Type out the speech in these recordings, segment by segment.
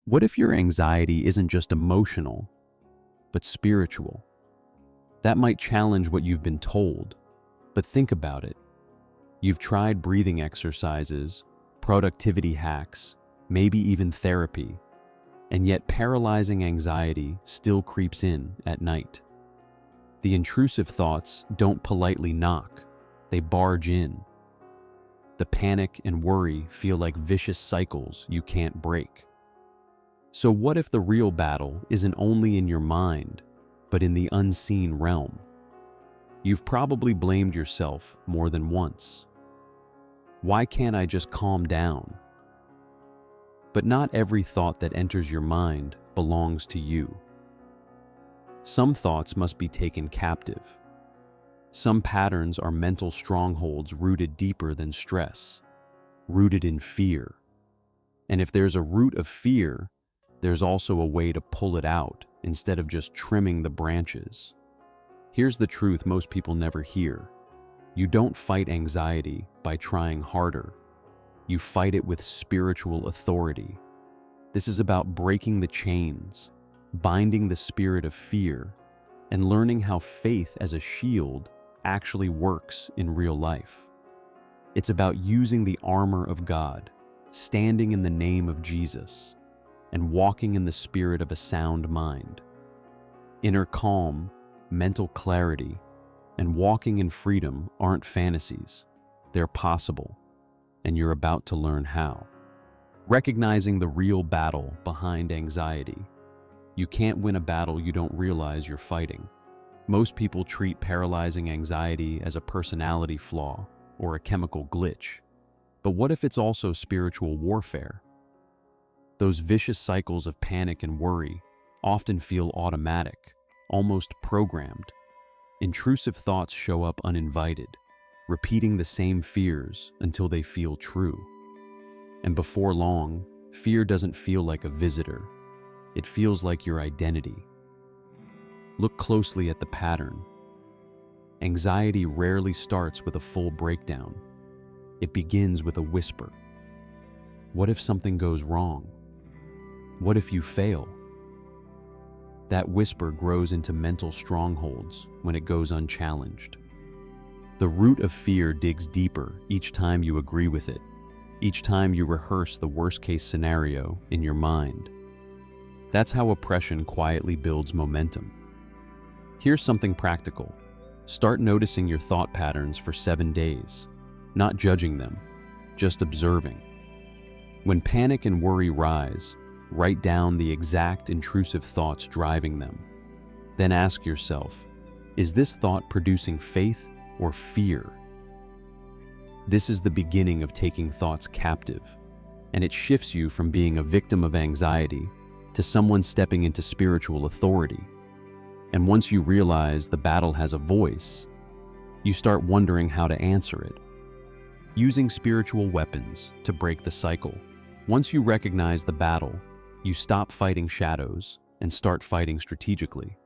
What if your anxiety isn't just emotional, but spiritual? That might challenge what you've been told, but think about it. You've tried breathing exercises, productivity hacks, maybe even therapy, and yet paralyzing anxiety still creeps in at night. The intrusive thoughts don't politely knock, they barge in. The panic and worry feel like vicious cycles you can't break. So what if the real battle isn't only in your mind, but in the unseen realm? You've probably blamed yourself more than once. Why can't I just calm down? But not every thought that enters your mind belongs to you. Some thoughts must be taken captive. Some patterns are mental strongholds rooted deeper than stress, rooted in fear. And if there's a root of fear, there's also a way to pull it out instead of just trimming the branches. Here's the truth most people never hear. You don't fight anxiety by trying harder. You fight it with spiritual authority. This is about breaking the chains, binding the spirit of fear, and learning how faith as a shield actually works in real life. It's about using the armor of God, standing in the name of Jesus, and walking in the spirit of a sound mind. Inner calm, mental clarity, and walking in freedom aren't fantasies. They're possible, and you're about to learn how. Recognizing the real battle behind anxiety. You can't win a battle you don't realize you're fighting. Most people treat paralyzing anxiety as a personality flaw or a chemical glitch. But what if it's also spiritual warfare? Those vicious cycles of panic and worry often feel automatic, almost programmed. Intrusive thoughts show up uninvited, repeating the same fears until they feel true. And before long, fear doesn't feel like a visitor. It feels like your identity. Look closely at the pattern. Anxiety rarely starts with a full breakdown. It begins with a whisper. What if something goes wrong? What if you fail? That whisper grows into mental strongholds when it goes unchallenged. The root of fear digs deeper each time you agree with it, each time you rehearse the worst-case scenario in your mind. That's how oppression quietly builds momentum. Here's something practical. Start noticing your thought patterns for 7 days, not judging them, just observing. When panic and worry rise, write down the exact intrusive thoughts driving them. Then ask yourself, is this thought producing faith or fear? This is the beginning of taking thoughts captive, and it shifts you from being a victim of anxiety to someone stepping into spiritual authority. And once you realize the battle has a voice, you start wondering how to answer it. Using spiritual weapons to break the cycle. Once you recognize the battle, you stop fighting shadows and start fighting strategically.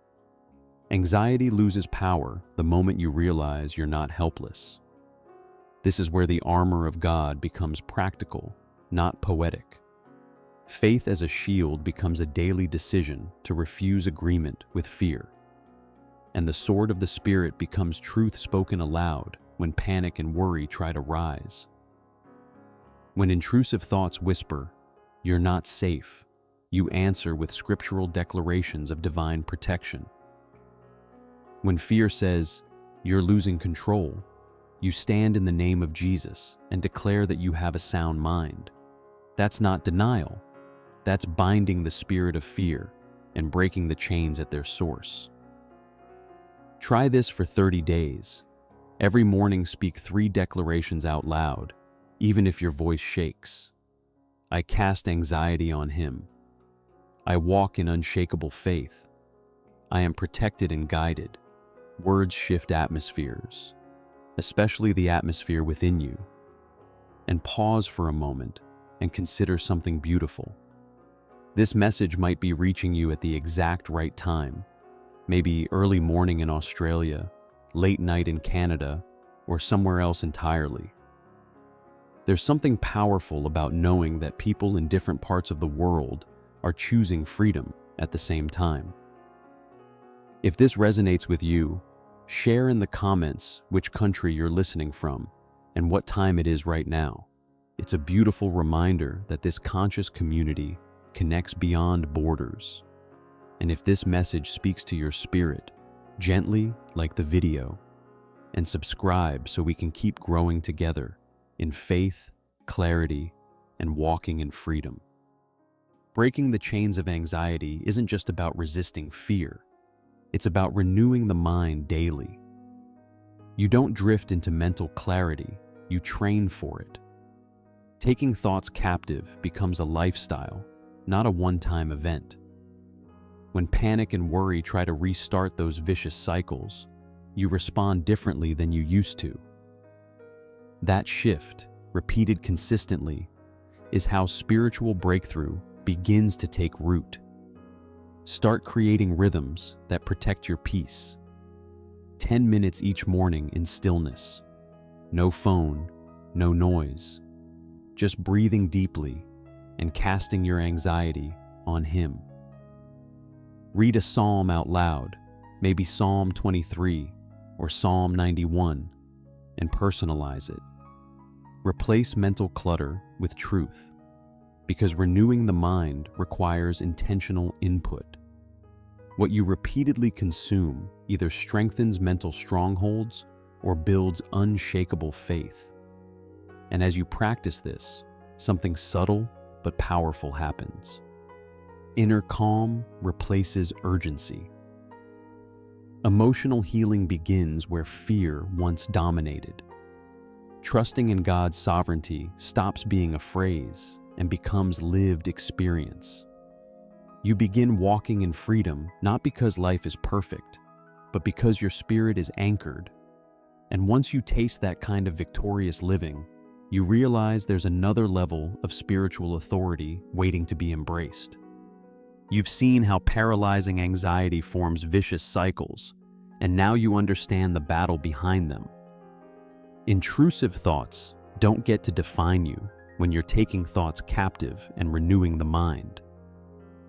Anxiety loses power the moment you realize you're not helpless. This is where the armor of God becomes practical, not poetic. Faith as a shield becomes a daily decision to refuse agreement with fear. And the sword of the Spirit becomes truth spoken aloud when panic and worry try to rise. When intrusive thoughts whisper, "You're not safe," you answer with scriptural declarations of divine protection. When fear says, "You're losing control," you stand in the name of Jesus and declare that you have a sound mind. That's not denial. That's binding the spirit of fear and breaking the chains at their source. Try this for 30 days. Every morning speak 3 declarations out loud, even if your voice shakes. I cast anxiety on him. I walk in unshakable faith. I am protected and guided. Words shift atmospheres, especially the atmosphere within you. And pause for a moment and consider something beautiful. This message might be reaching you at the exact right time, maybe early morning in Australia, late night in Canada, or somewhere else entirely. There's something powerful about knowing that people in different parts of the world are choosing freedom at the same time. If this resonates with you, share in the comments which country you're listening from and what time it is right now. It's a beautiful reminder that this conscious community connects beyond borders. And if this message speaks to your spirit, gently like the video, and subscribe so we can keep growing together in faith, clarity, and walking in freedom. Breaking the chains of anxiety isn't just about resisting fear. It's about renewing the mind daily. You don't drift into mental clarity, you train for it. Taking thoughts captive becomes a lifestyle, not a one-time event. When panic and worry try to restart those vicious cycles, you respond differently than you used to. That shift, repeated consistently, is how spiritual breakthrough begins to take root. Start creating rhythms that protect your peace. 10 minutes each morning in stillness. No phone, no noise. Just breathing deeply and casting your anxiety on Him. Read a psalm out loud, maybe Psalm 23 or Psalm 91, and personalize it. Replace mental clutter with truth, because renewing the mind requires intentional input. What you repeatedly consume either strengthens mental strongholds or builds unshakable faith. And as you practice this, something subtle but powerful happens. Inner calm replaces urgency. Emotional healing begins where fear once dominated. Trusting in God's sovereignty stops being a phrase and becomes lived experience. You begin walking in freedom not because life is perfect, but because your spirit is anchored. And once you taste that kind of victorious living, you realize there's another level of spiritual authority waiting to be embraced. You've seen how paralyzing anxiety forms vicious cycles, and now you understand the battle behind them. Intrusive thoughts don't get to define you when you're taking thoughts captive and renewing the mind.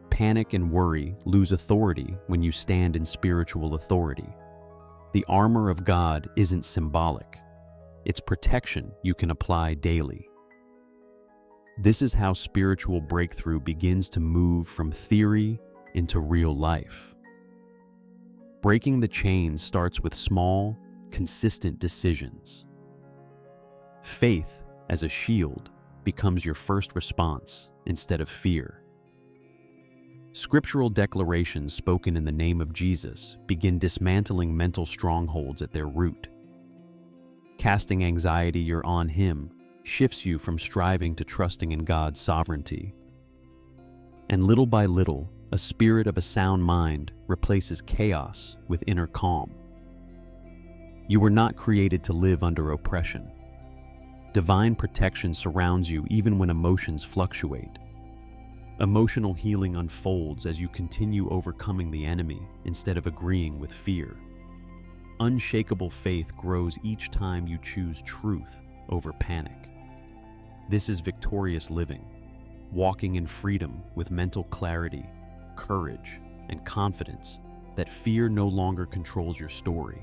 Panic and worry lose authority when you stand in spiritual authority. The armor of God isn't symbolic. It's protection you can apply daily. This is how spiritual breakthrough begins to move from theory into real life. Breaking the chains starts with small, consistent decisions. Faith, as a shield, becomes your first response instead of fear. Scriptural declarations spoken in the name of Jesus begin dismantling mental strongholds at their root. Casting anxiety you're on Him shifts you from striving to trusting in God's sovereignty. And little by little, a spirit of a sound mind replaces chaos with inner calm. You were not created to live under oppression. Divine protection surrounds you even when emotions fluctuate. Emotional healing unfolds as you continue overcoming the enemy instead of agreeing with fear. Unshakable faith grows each time you choose truth over panic. This is victorious living, walking in freedom with mental clarity, courage, and confidence that fear no longer controls your story.